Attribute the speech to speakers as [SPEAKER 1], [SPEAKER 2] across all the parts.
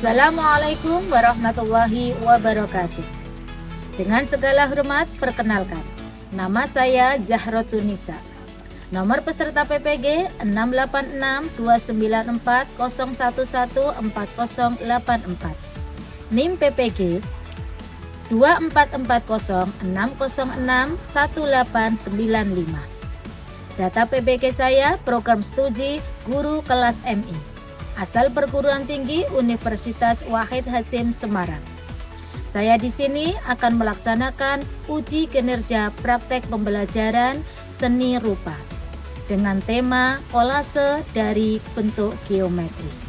[SPEAKER 1] Assalamualaikum warahmatullahi wabarakatuh. Dengan segala hormat, perkenalkan, nama saya Zahratun Nisa. Nomor peserta PPG 6862940114084. NIM PPG 24406061895. Data PPG saya program studi guru kelas MI. Asal perguruan tinggi Universitas Wahid Hasim Semarang. Saya di sini akan melaksanakan uji kinerja praktek pembelajaran seni rupa dengan tema kolase dari bentuk geometris.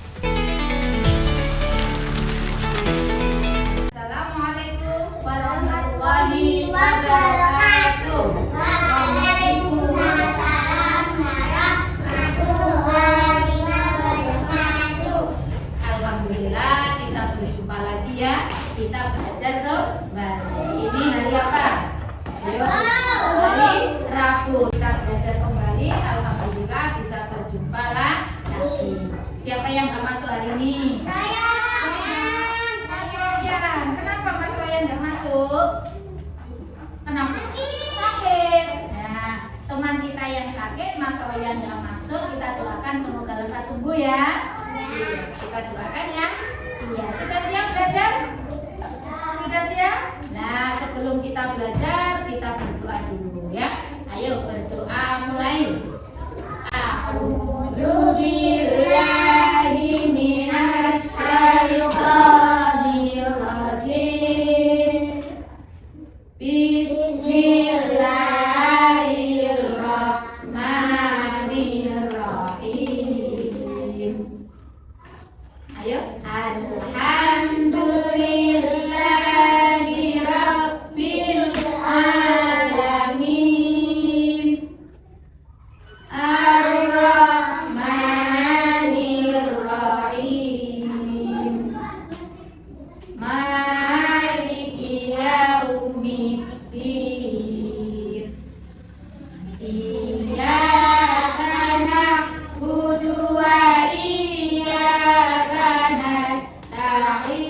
[SPEAKER 1] Assalamualaikum warahmatullahi wabarakatuh.
[SPEAKER 2] Waalaikumsalam warahmatullahi wabarakatuh.
[SPEAKER 1] Alhamdulillah kita berjumpa lagi ya. Kita belajar kembali. Ini hari apa? Ayo, hari Rabu. Kita belajar kembali. Alhamdulillah bisa berjumpa lagi. Siapa yang gak masuk hari ini?
[SPEAKER 2] Saya.
[SPEAKER 1] Mas Royan. Kenapa Mas Royan gak masuk? Kenapa? Sakit. Nah, teman kita yang sakit, Mas Royan gak masuk, kita doakan semoga lekas sembuh ya. Iya, kita doakan ya. Iya, sudah siap belajar? Sudah siap? Nah, sebelum kita belajar, kita berdoa dulu ya. Ayo berdoa mulai. A'udzu billahi minasy syaithanir rajim. Bismillahirrahmanirrahim. Ayo, alhamdulillahi rabbil alamin, ar-rahmanir-rahim, maliki yaumiddin, iyyaka na'budu wa iyyaka nasta'in,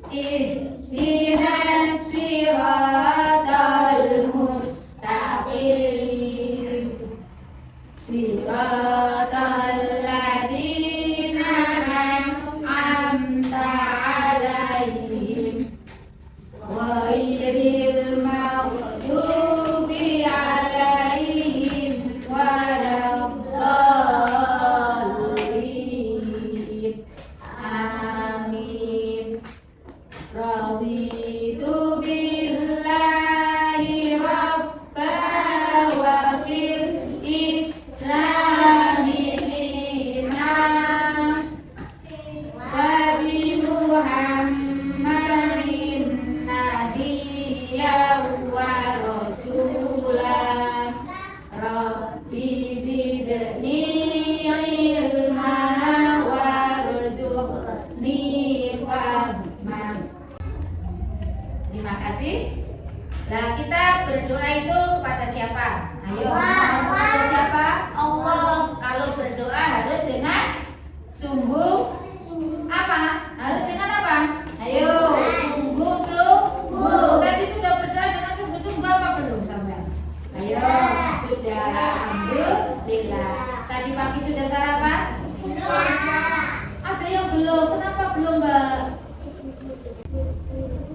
[SPEAKER 1] ihdinas siratal mustaqim, siratal ladzina an'amta 'alaihim ghairil maghdubi 'alaihim waladdallin. Amin. Raditu billahi rabban wa fil islami dinan wa bi Muhammadin nabiyyan wa rasulan. Rabbi zidni ilma warzuqni fahman. Terima kasih. Nah, kita berdoa itu kepada siapa? Ayo, kepada siapa? Allah. Kalau berdoa harus dengan sungguh apa? Harus dengan apa? Ayo, sungguh-sungguh. Tadi sudah berdoa dengan sungguh-sungguh apa belum sampai? Ayo, sudah. Alhamdulillah. Tadi pagi sudah sarapan? Ada yang belum? Kenapa belum, Mbak?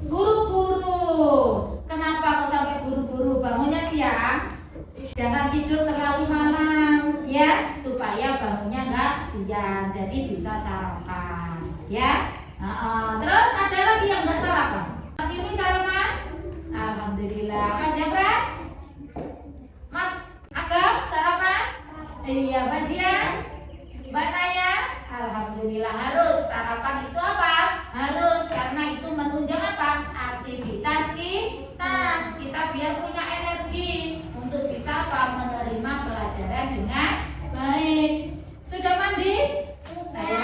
[SPEAKER 1] Buru-buru. Kenapa kok sampai buru-buru? Bangunnya siang. Jangan tidur terlalu malam ya, supaya bangunnya nggak siang. Jadi bisa sarapan ya. Terus ada lagi yang nggak sarapan? Mas Yuni sarapan? Alhamdulillah. Mas Jabra? Mas Agam sarapan? Iya, Mbak Zia? Mbak Naya? Alhamdulillah. Harus sarapan itu apa? Harus, karena itu menunjang apa? Aktivitas kita biar punya energi untuk bisa apa? Menerima pelajaran dengan baik. Sudah mandi? Ayo.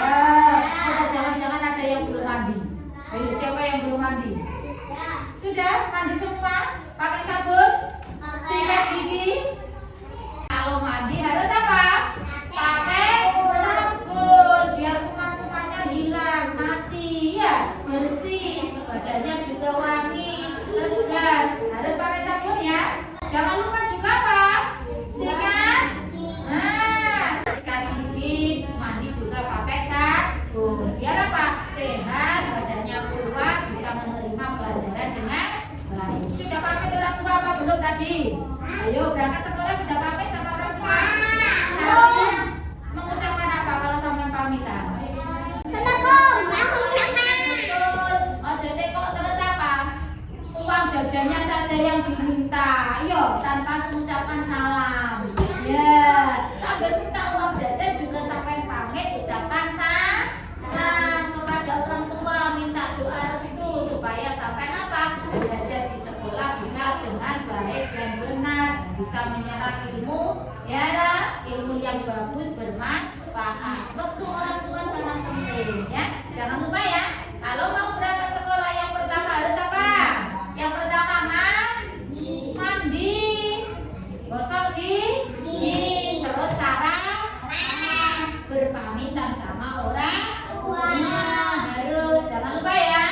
[SPEAKER 1] Jangan-jangan ada yang belum mandi. Ayo, siapa yang belum mandi? Sudah mandi semua? Pakai sabun? Sikat gigi? Kalau mandi harus apa? Pakai sabun biar kuman bersih, badannya juga wangi, segar. Harus pakai sabun ya. Jangan lupa juga apa? Sikat. Nah, sikat gigi, mandi juga pakai sabun. Biar apa? Sehat, badannya kuat, bisa menerima pelajaran dengan baik. Sudah pamit orang tua apa belum tadi? Ayo berangkat sekolah, sudah pamit sama orang tua? Salam. Mengucapkan apa kalau sampai pamitan? Betul. Oh jadi kok terus apa? Uang jajannya saja yang diminta. Ayo tanpa mengucapkan salam. Ya, sambil minta uang jajan juga sampai pamit ucapkan salam kepada orang tua, minta doa restu supaya sampai apa? Belajar di sekolah bisa dengan baik dan benar, bisa menyerap ilmu, ya, ilmu yang bagus bermanfaat. Restu orang tua sangat penting, ya. Jangan lupa ya, kalau mau berangkat sekolah yang pertama harus apa? Yang pertama mandi, gosok gigi, terus sarapan, berpamitan sama orang tua. Harus, jangan lupa ya.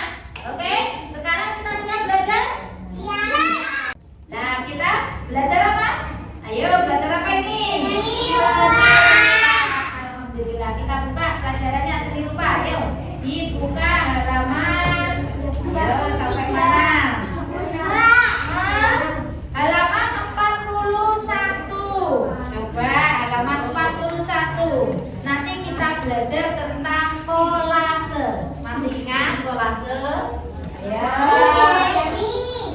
[SPEAKER 1] Oke, sekarang kita siap belajar? Siap. Nah, kita belajar apa? Ayo belajar apa ini? Alhamdulillah, kita buka pelajarannya seni rupa. Ayo, dibuka halaman. Ayo sampai mana? Halaman 41. Coba halaman 41. Nanti kita belajar tentang kolase. Masih ingat kolase? Ya.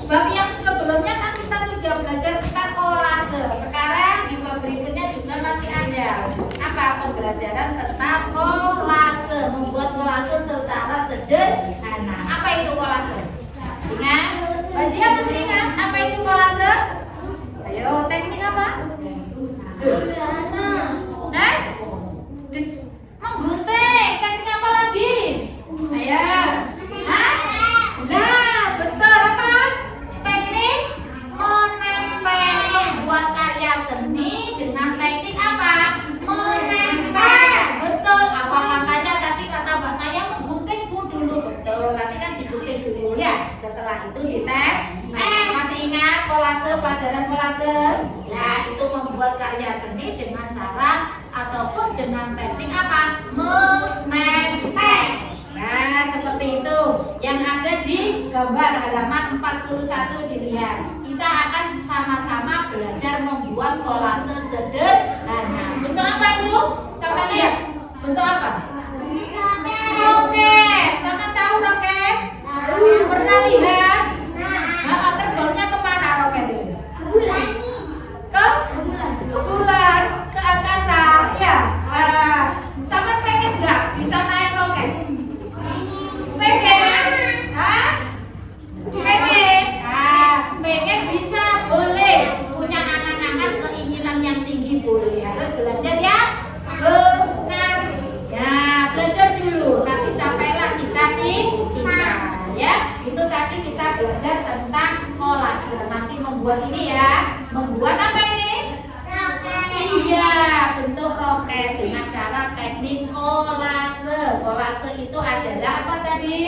[SPEAKER 1] Bab yang sebelumnya kan kita sudah belajar tentang kolase. Sekarang di bab berikutnya juga masih ada apa? Pembelajaran tentang kolase, membuat kolase secara sederhana. Apa itu kolase? Ingat? Mbak Zia masih ingat apa itu kolase? Ayo, teknik apa? Hah? Menggunting. Teknik apa lagi? Ayo. Hah? Nah, betul apa? Teknik menempel, membuat karya seni dengan teknik apa? Menempel. Betul. Apa langkahnya tadi kata Mbak Naya? Menggunting dulu. Betul. Nanti kan digunting dulu ya. Setelah itu ditempel. Masih ingat kolase, pelajaran kolase? Nah, itu membuat karya seni dengan cara ataupun dengan teknik apa? Menempel. Nah, seperti itu. Yang ada di gambar halaman 41 dilihat. Kita akan sama-sama belajar membuat kolase sederhana. Bentuk apa itu? Sampai lihat. Bentuk apa? Roket. Sama tahu roket? Pernah lihat? Nah, terbangnya kemana roket itu? Ke bulan, ke angkasa, ya. Sampai pengen nggak bisa naik roket? Pengen? Hah? Pengen? Pengen bisa, boleh. Punya angan-angan keinginan yang tinggi boleh. Harus belajar ya, benar. Ya, belajar dulu. Nanti capailah cita-cita. Ya, itu tadi kita belajar tentang kolase. Nanti membuat ini ya. Membuat apa ini? Roket. Iya, bentuk roket dengan cara teknik kolase. Kolase itu adalah apa tadi?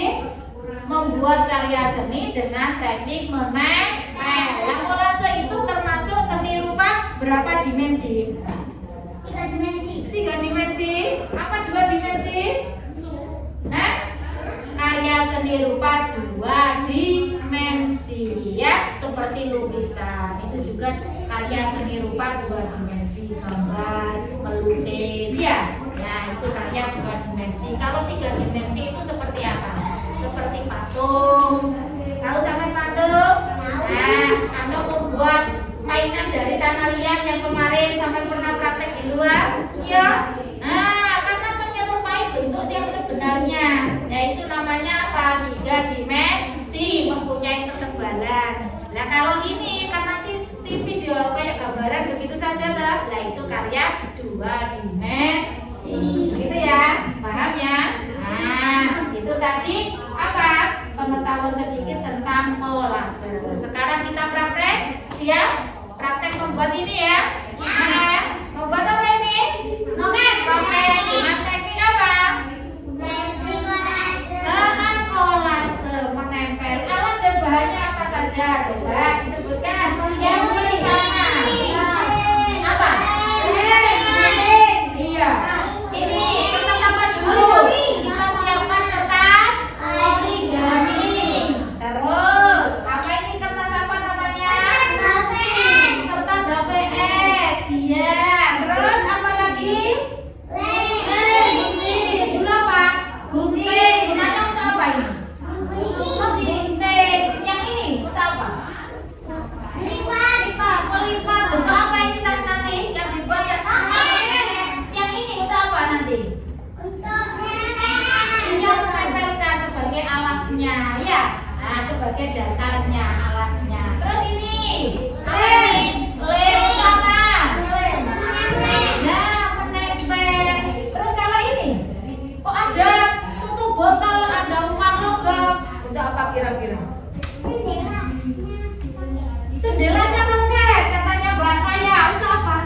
[SPEAKER 1] Membuat karya seni dengan teknik menempel. Nah, kolase itu termasuk seni rupa berapa dimensi?
[SPEAKER 2] 3 dimensi.
[SPEAKER 1] 3 dimensi? Apa 2 dimensi? Nah, karya seni rupa 2 dimensi ya, seperti lukisan itu juga karya seni rupa 2 dimensi, gambar, melukis ya. Nah, itu karya 2 dimensi. Kalau 3 dimensi itu seperti apa? Seperti patung. Tahu sampai patung? Nah, atau membuat mainan dari tanah liat yang kemarin sampai pernah praktek di luar ya. Nah, karena menyerupai bentuk yang sebenarnya. Nah, itu namanya apa? 3 dimensi, mempunyai ketebalan. Nah, kalau ini karena tipis ya, kayak gambaran begitu saja lah. Nah, itu karya 2 dimensi. Gitu ya, paham ya? Nah, itu tadi apa? Pengetahuan sedikit tentang kolase. Sekarang kita praktek, siap? Praktek membuat ini ya. Nah, membuat apa ini? Roket. Dengan teknik apa?
[SPEAKER 2] Teknik kolase.
[SPEAKER 1] Dengan kolase. saja? Coba disebutkan. Yang pertama. Apa? Iya. Ini kertas apa dulu? Kita siapkan kertas origami. Terus, apa ini kertas apa namanya? Kertas HVS. Iya. Terus apa lagi? Gunting. Dulu apa? Gunting. Gunanya untuk apa ini? Gunting. Yang ini untuk apa? Melipat. Untuk apa ini nanti? Yang dibuat yang ini untuk apa nanti? Iya, menempelkan sebagai alasnya, ya. Nah, sebagai dasarnya, alasnya. Terus ini, lem sama. Nah, menempel. Terus kalau ini, kok ada tutup botol, ada uang logam. Untuk apa kira-kira? Jendelanya roket, katanya Mbak Naya. Untuk apa?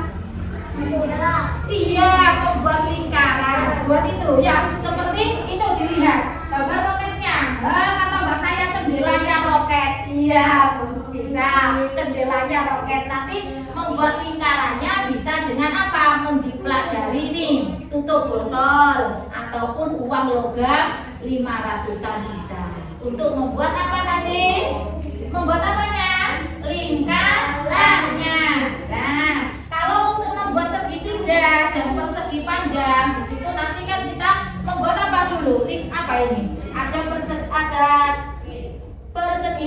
[SPEAKER 1] Iya, membuat lingkaran. Buat itu ya, seperti itu dilihat gambar roketnya. Kata Mbak Naya jendelanya roket. Iya, bisa. Jendelanya roket nanti membuat lingkarannya bisa dengan apa? Menjiplak dari ini, tutup botol ataupun uang logam 500-an bisa. Untuk membuat apa nanti? Membuat apanya? Lingkarannya. Nah, kalau untuk membuat segitiga dan persegi panjang, di situ nanti kan kita membuat apa dulu? Apa ini? Ada persegi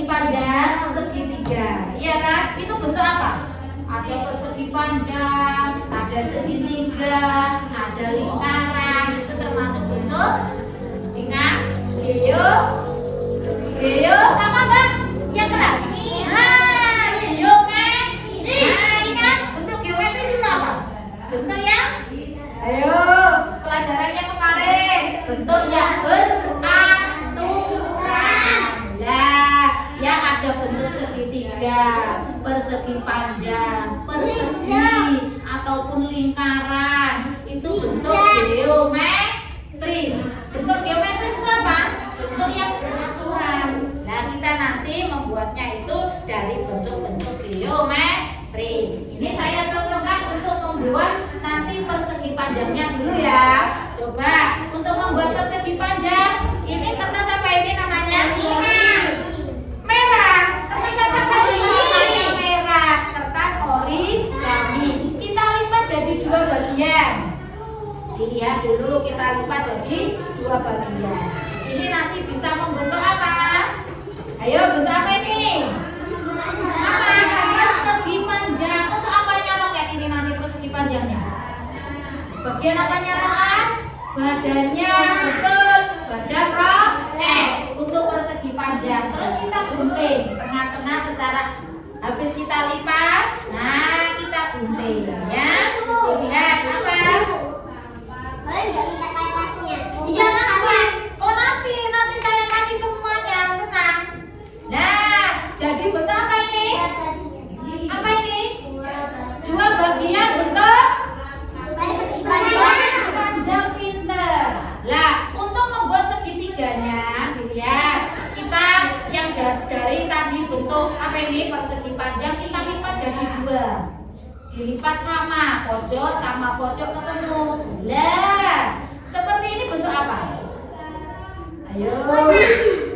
[SPEAKER 1] panjang, segitiga. Iya kan? Itu bentuk apa? Ada persegi panjang, ada segitiga, ada lingkaran. Itu termasuk bentuk ingat geo sama Mbak yang keras. Nah, geometri. Nah, ingat bentuk geometri itu apa? Bentuk yang ayo pelajaran yang kemarin, bentuk yang beraturan. Nah, yang ada bentuk segitiga, persegi panjang, persegi ataupun lingkaran, itu bentuk geometris. Bentuk geometris itu apa? Bentuk yang beraturan. Nah, kita nanti membuatnya itu dari bentuk-bentuk geometris. Ini saya contohkan untuk membuat nanti persegi panjangnya dulu ya. Coba untuk membuat persegi panjang, ini kertas apa ini namanya? Merah. Kertas apa tadi? Merah. Kertas origami. Kita lipat jadi 2 bagian. Dilihat dulu, kita lipat jadi 2 bagian. Ini nanti bisa membentuk apa? Ayo, bentuk apa ini? Persegi panjang. Untuk apanya roket ini nanti persegi panjangnya? Bagian apanya roket? Badannya, betul. Badan roket. Untuk persegi panjang. Terus kita gunting tengah-tengah secara habis kita lipat. Nah, kita gunting ya. Lihat apa? Iya nanti. Oh nanti saya kasih semuanya, tenang. Nah, jadi bentuk apa ini? Apa ini? 2 bagian bentuk panjang pinter. Lah, untuk membuat segitiganya, dilihat kita yang dari tadi bentuk apa ini persegi panjang kita lipat jadi 2. Dilipat sama pojok ketemu. Lah, seperti ini bentuk apa? Ayo.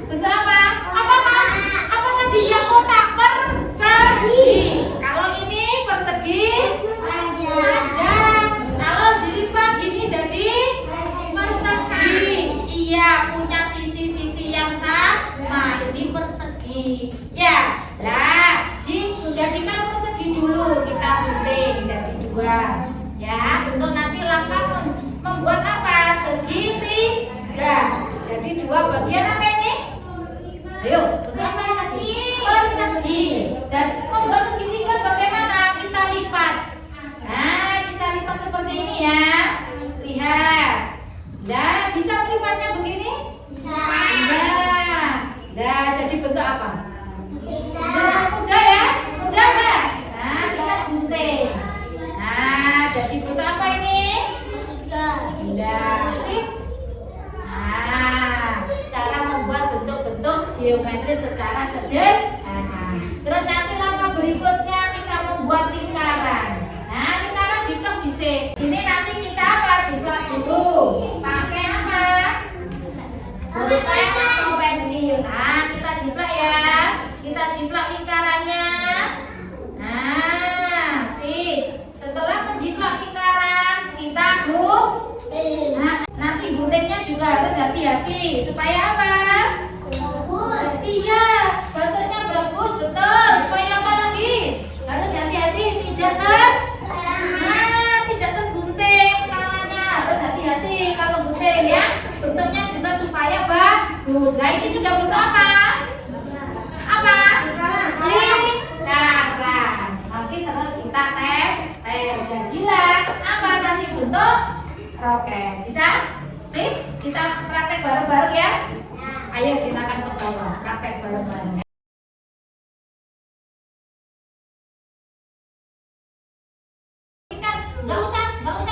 [SPEAKER 1] Bentuk apa? Apa Mas? Apa tadi yang kotak? Persegi. Kalau ini persegi panjang. Kalau dilipat gini jadi persegi. Iya, punya sisi-sisi yang sama. Ini persegi. Ya. Lah, dijadikan persegi dulu. Kita gunting jadi 2. Ya, untuk nanti langkah membuat apa? Segitiga. Jadi 2 bagian apa ini? Ayo, persegi. Dan membuat segitiga bagaimana? Kita lipat. Nah, kita lipat seperti ini ya. Lihat. Nah, bisa melipatnya begini? Nah, jadi bentuk apa? Mudah ya? Mudah nggak? Nah, kita gunting. Nah, jadi bentuk apa ini? Sip. Nah, cara membuat bentuk-bentuk geometris secara sederhana. hati-hati supaya apa?
[SPEAKER 2] Bagus.
[SPEAKER 1] Iya, bentuknya bagus, betul. Supaya apa lagi? Harus hati-hati, tidak tidak tergunting tangannya. Harus hati-hati kalau gunting ya. Bentuknya juga supaya bagus. Nah ini sudah bentuk apa? Apa? Lingkaran. Nanti terus kita jadilah apa nanti bentuk roket. Bisa? Sip, kita praktek bareng-bareng ya. Ayo silakan ke bawah, praktek bareng-bareng. Nggak usah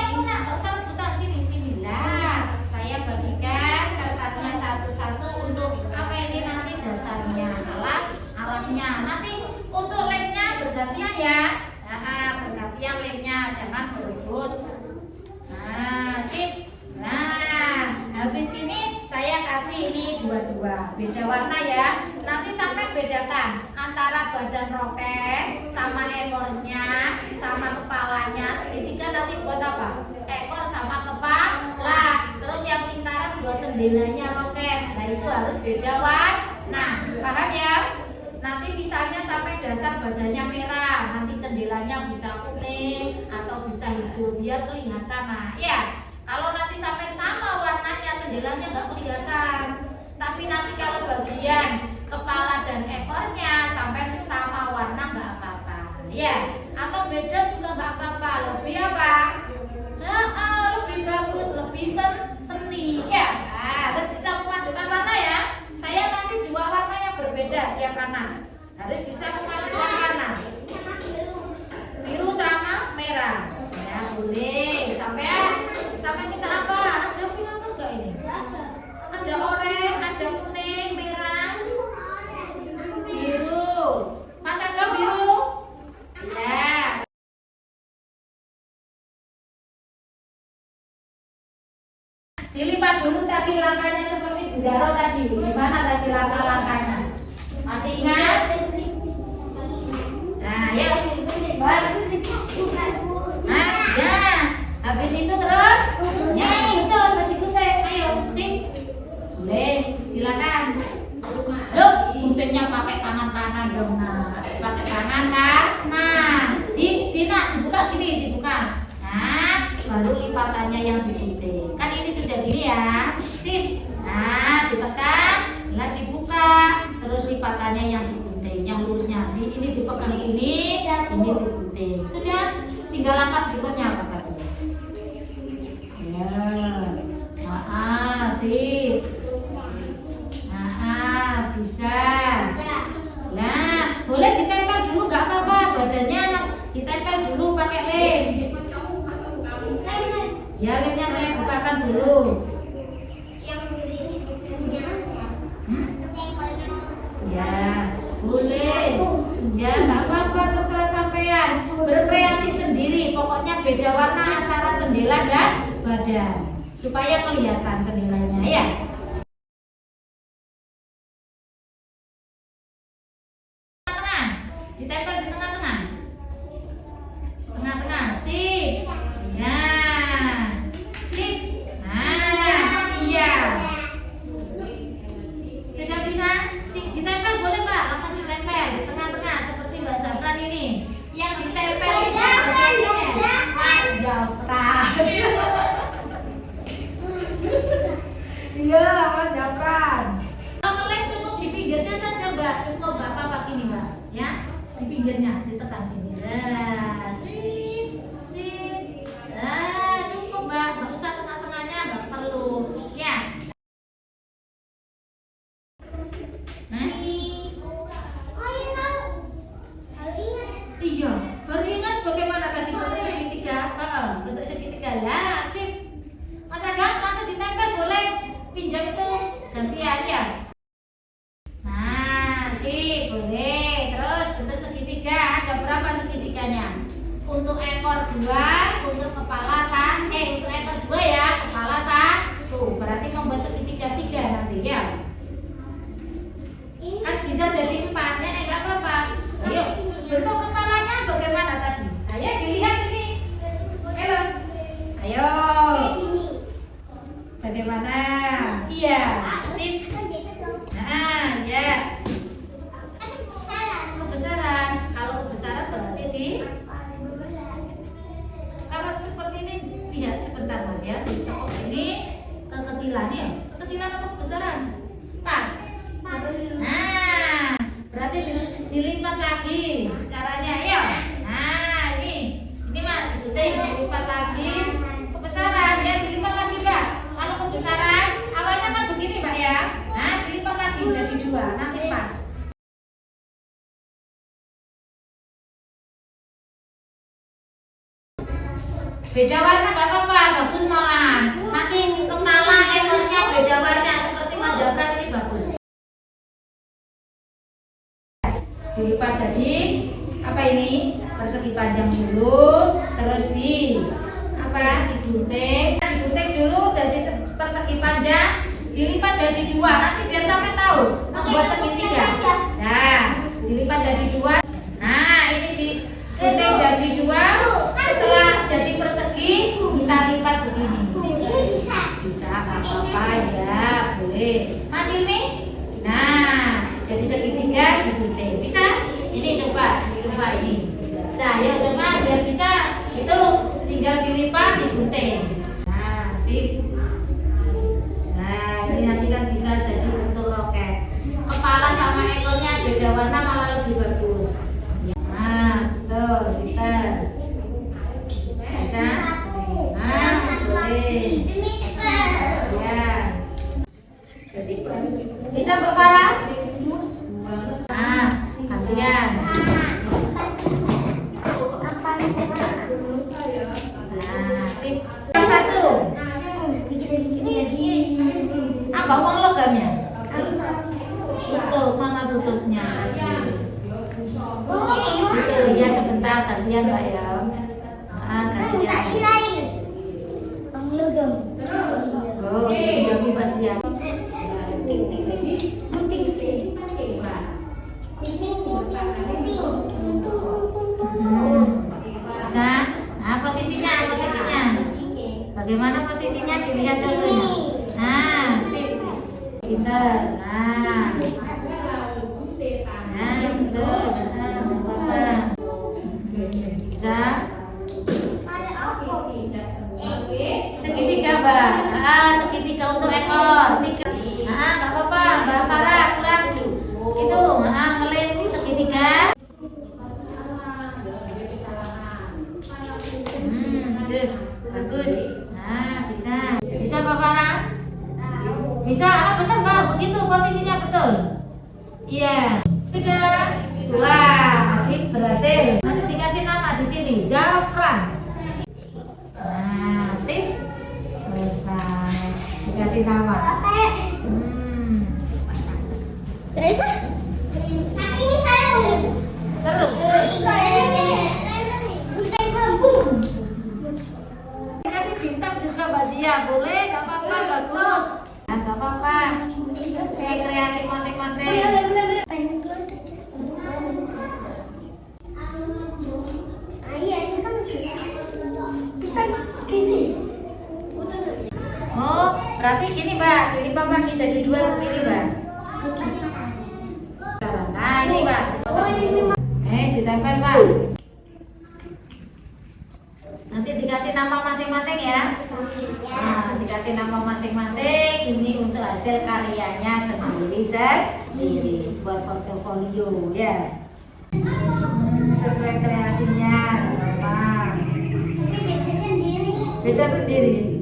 [SPEAKER 1] itu nak, nggak usah rebutan sini lah. Saya bagikan kertasnya satu-satu untuk apa ini nanti dasarnya, alasnya. Nanti untuk lemnya bergantian ya. Bergantian lemnya, jangan berebut. Nah, sip. Nah, habis ini saya kasih ini dua-dua, beda warna ya. Nanti sampai bedakan antara badan roket sama ekornya sama kepalanya. Segitiga nanti buat apa? Ekor sama kepala. Terus yang lingkaran buat jendelanya roket. Nah itu harus beda warna. Paham ya? Nanti misalnya sampai dasar badannya merah, nanti jendelanya bisa kuning atau bisa hijau biar kelihatan. Nah ya, kalau nanti sampai sama warnanya jendelanya nggak kelihatan. Tapi nanti kalau bagian kepala dan ekornya sampai sama warna nggak apa-apa. Ya, atau beda juga nggak apa-apa. Lebih apa? Lebih bagus, lebih seni. Ya, harus bisa memadukan warna ya. Saya kasih dua warna yang berbeda tiap anak. Harus bisa memadukan warna. Biru sama merah. Ya boleh. Sampai kita apa? Ada bilang enggak ini? Ada oranye, ada kuning, merah, biru. Mas Agam biru? Ya. Dilipat dulu tadi langkahnya seperti Bu Zaro tadi. Gimana tadi langkah-langkahnya? Masih ingat? Nah, yuk. Nah, ya. Habis itu terus? Ya, betul. Berarti gunting. Ayo, sing. Boleh, silakan. Loh, guntingnya pakai tangan kanan dong. Nah, pakai tangan kanan. Dibuka gini, dibuka. Nah, baru lipatannya yang digunting. Kan ini sudah gini ya. Sip. Nah, ditekan, lah dibuka. Terus lipatannya yang digunting, yang lurusnya. Ini dipegang sini, ini digunting. Sudah, tinggal langkah berikutnya apa tadi? Ya. Sip. Bisa. Nah, boleh ditempel dulu nggak apa-apa. Badannya ditempel dulu pakai lem. Ya, lemnya saya bukakan dulu. Ya, boleh. Ya, nggak apa-apa, terserah sampean. Berkreasi sendiri. Pokoknya beda warna antara jendela dan badan supaya kelihatan jendelanya ya. Ditempel di tengah-tengah. Tengah-tengah, sip. Nah, sip. Nah, iya. Sudah bisa ditempel boleh Pak, langsung ditempel di tengah-tengah seperti Mbak Zafran ini. Yang ditempel itu Mas Zafran. Iya, Mas Zafran. Kalau ngelem cukup di pinggirnya saja Mbak, cukup nggak apa-apa gini Mbak, ya. Di pinggirnya ditekan sini. Nah, sip. Nah, cukup Mbak, nggak usah tengah-tengahnya, nggak perlu. Ya. Nah. Iya, baru ingat bagaimana tadi bentuk segitiga. Bentuk segitiga. Ya, sip. Mas Agam, langsung ditempel boleh. Pinjam itu gantian ya. Nah, sip, boleh. Terus bentuk segitiga, ada berapa segitiganya? Untuk ekor 2, untuk kepala untuk ekor 2 ya, kepala 1. Berarti membuat segitiga 3 nanti ya. Kan bisa jadi 4 ya, enggak apa-apa. Ayo, bentuk kepalanya bagaimana tadi? Ayo dilihat ini. Ayo. Bagaimana? Iya. Mas. Beda warna nggak apa-apa, bagus malahan. Nanti untuk Nala ekornya beda warna seperti Mas Zafran ini bagus. Dilipat jadi apa ini? Persegi panjang dulu, terus digunting dulu dari persegi panjang, dilipat jadi dua. Nanti biar sampai tahu membuat segitiga. Nah, dilipat jadi dua. Nah, ini digunting jadi dua. Setelah jadi persegi, kita lipat begini. Bisa, nggak apa-apa ya, boleh. Mas Ilmi? Nah, jadi segitiga digunting. Bisa? Ini coba ini. Bisa, ya coba biar bisa. Itu tinggal dilipat, digunting. Nah, sip. Nah, ini nanti kan bisa jadi bentuk roket. Kepala sama ekornya beda warna malah lebih bagus. Nah, tuh, pinter. Bisa? Nah, boleh. Ya. Bisa Mbak Farah? Nah, gantian. Nah, sip. Satu. Apa uang logamnya? Tutup, mana tutupnya? Tutup ya sebentar, gantian Mbak ya. Nah, gantian. Oh, Jami Mbak siap. Bisa? Nah, posisinya. Bagaimana posisinya dilihat dulu ya. Nah, sip. Pinter. Nah, betul. Bisa? Segitiga Mbak. Segitiga untuk ekor. Tiga. Nggak apa-apa Mbak Farah, pulang itu ngelin segitiga. Jus, bagus. Nah, bisa Mbak Farah? Bisa, benar Mbak, begitu posisinya betul. Iya, sudah. Wah, sip, berhasil. Nanti dikasih nama di sini, Zafran. Nah, sip. Selesai. Dikasih nama. Seru. Dikasih bintang juga Mbak Zia, boleh? Gak apa-apa, bagus. Nah, gak apa-apa. Saya kreasi masing-masing. Oh, berarti gini Mbak, dilipat lagi jadi dua begini Mbak. Nah, ini Mbak. Ditempel Mbak. Nanti dikasih nama masing-masing ya. Nah, dikasih nama masing-masing. Ini untuk hasil karyanya sendiri buat portofolio ya. Sesuai kreasinya. Beda sendiri.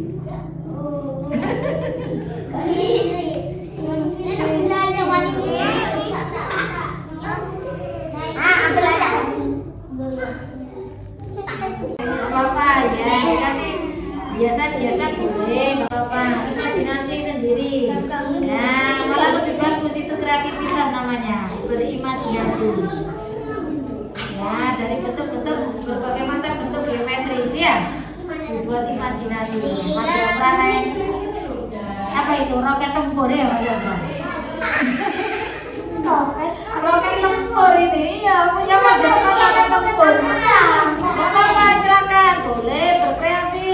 [SPEAKER 1] Apa ya, dikasih biasa boleh, nggak apa-apa. Imajinasi sendiri. Nah, malah lebih bagus, itu kreativitas namanya, berimajinasi. Ya, dari bentuk-bentuk berbagai macam bentuk geometris ya, dibuat imajinasi. Mas Zafran, apa itu roket tempur ya Mas Zafran? Roket tempur ini ya, punya Mas Zafran roket tempur. Bapak silakan, boleh berkreasi.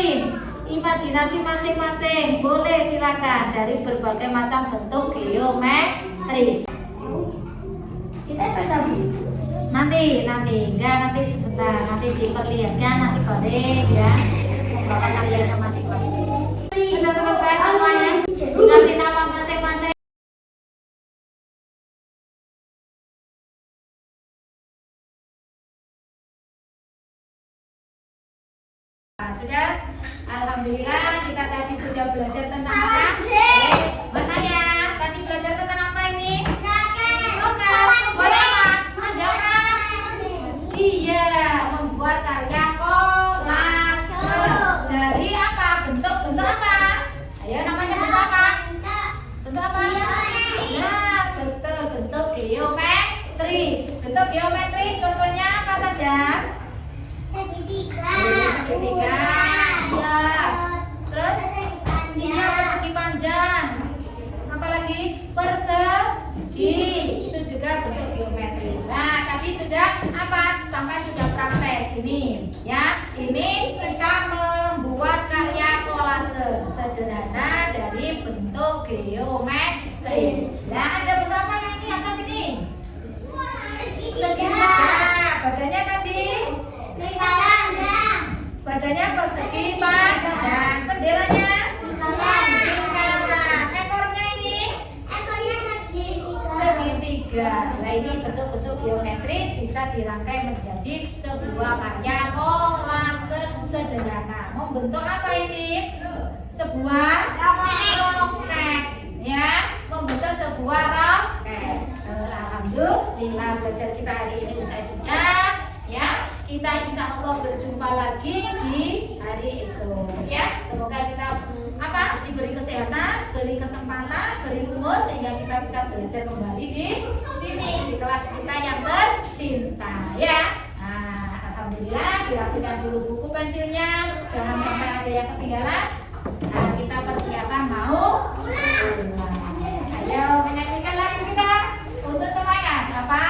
[SPEAKER 1] Imajinasi masing-masing, boleh silakan dari berbagai macam bentuk geometris.
[SPEAKER 2] Kita bertemu.
[SPEAKER 1] Nanti sebentar, nanti diperlihatkan nanti baris ya. Bapak karyanya masing-masing. Sudah selesai semuanya. Dikasih nama masing-masing. Sudah, alhamdulillah kita tadi sudah belajar tentang apa? Bertanya, tadi belajar tentang apa ini? Roket. geometris. Bentuk geometris contohnya apa saja?
[SPEAKER 2] Segitiga.
[SPEAKER 1] Segitiga. Ya. Terus iya persegi panjang. Apalagi persegi. Itu juga bentuk geometris. Nah, tadi sudah apa? Sampai sudah praktek ini. Ya, ini kita membuat karya kolase sederhana dari bentuk geometris. Nah, ada bentuk apa yang ini atas ini? Segitiga. Badannya tadi? Badannya persegi panjang. Cenderanya? Lingkaran. Ekornya ini? Segitiga. Nah, ini bentuk-bentuk geometris bisa dirangkai menjadi sebuah karya kolase sederhana. Membentuk apa ini? Sebuah roket. Ya, membentuk sebuah roket. Alhamdulillah belajar kita hari ini usai sudah. Ya, kita insya Allah berjumpa lagi di hari esok. Ya, semoga kita diberi kesehatan, beri kesempatan, beri umur sehingga kita bisa belajar kembali di sini di kelas kita yang tercinta. Ya, nah, alhamdulillah dirapikan dulu buku pensilnya, jangan sampai ada yang ketinggalan. Nah, kita persiapan mau pulang. Ayo menyanyikan lagu kita untuk semuanya. Apa?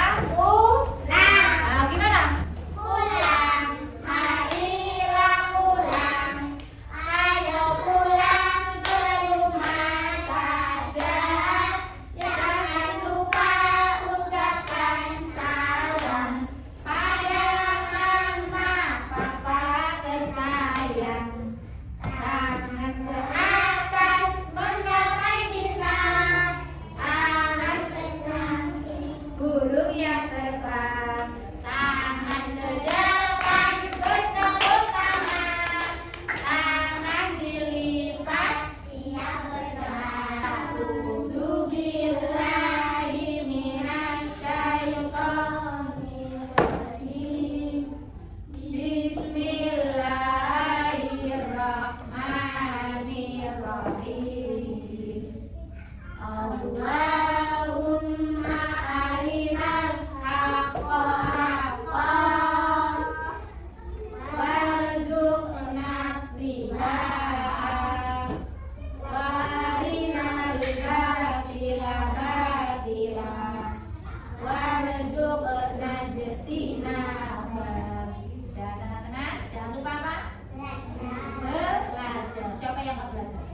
[SPEAKER 1] Nah, gimana? Burung yang terbang, tangan ke depan, bertepuk tangan, tangan dilipat, siap bergerak. A'udzu billahi minasyaitonir rajim. Bismillahirrahmanirrahim. Allahumma arinal haqqa haqqan warzuqna ittiba'ah wa arinal batila batilan warzuqna ijtinabah. Tenang-tenang, jangan lupa apa? Belajar. Siapa yang nggak belajar?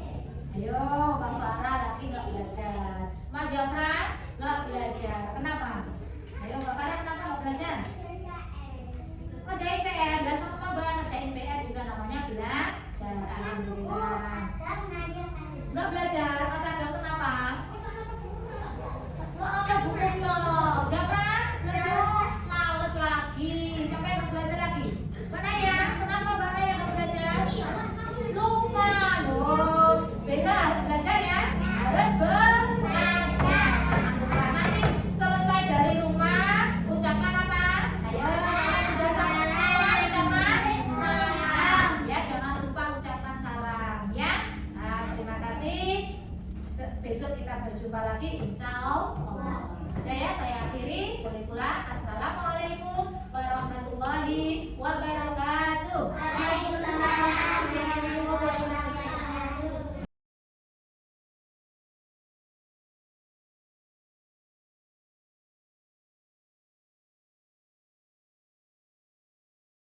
[SPEAKER 1] Ayo, Bang Farah lagi nggak belajar. Mas Jafra nggak belajar. Kenapa? Ayo, Mbak Farah kenapa nggak belajar? Ngerjain PR, nggak sama Mbak. Ngerjain PR juga namanya belajar. Alhamdulillah. Nggak belajar. Mas Adam kenapa? Mau nonton buku loh. Jafra ngerjain males lagi. Siapa yang nggak belajar lagi? Mbak Naya, kenapa Mbak Naya nggak belajar? Lupa loh. Besok harus belajar ya. Harus belajar. Jangan lupa nanti selesai dari rumah ucapkan apa? Ayo, sudah ucapkan salam. Ya, jangan lupa ucapkan salam ya. Nah, terima kasih. Besok kita berjumpa lagi insya Allah. Sudah ya, saya akhiri. Boleh pulang. Assalamualaikum.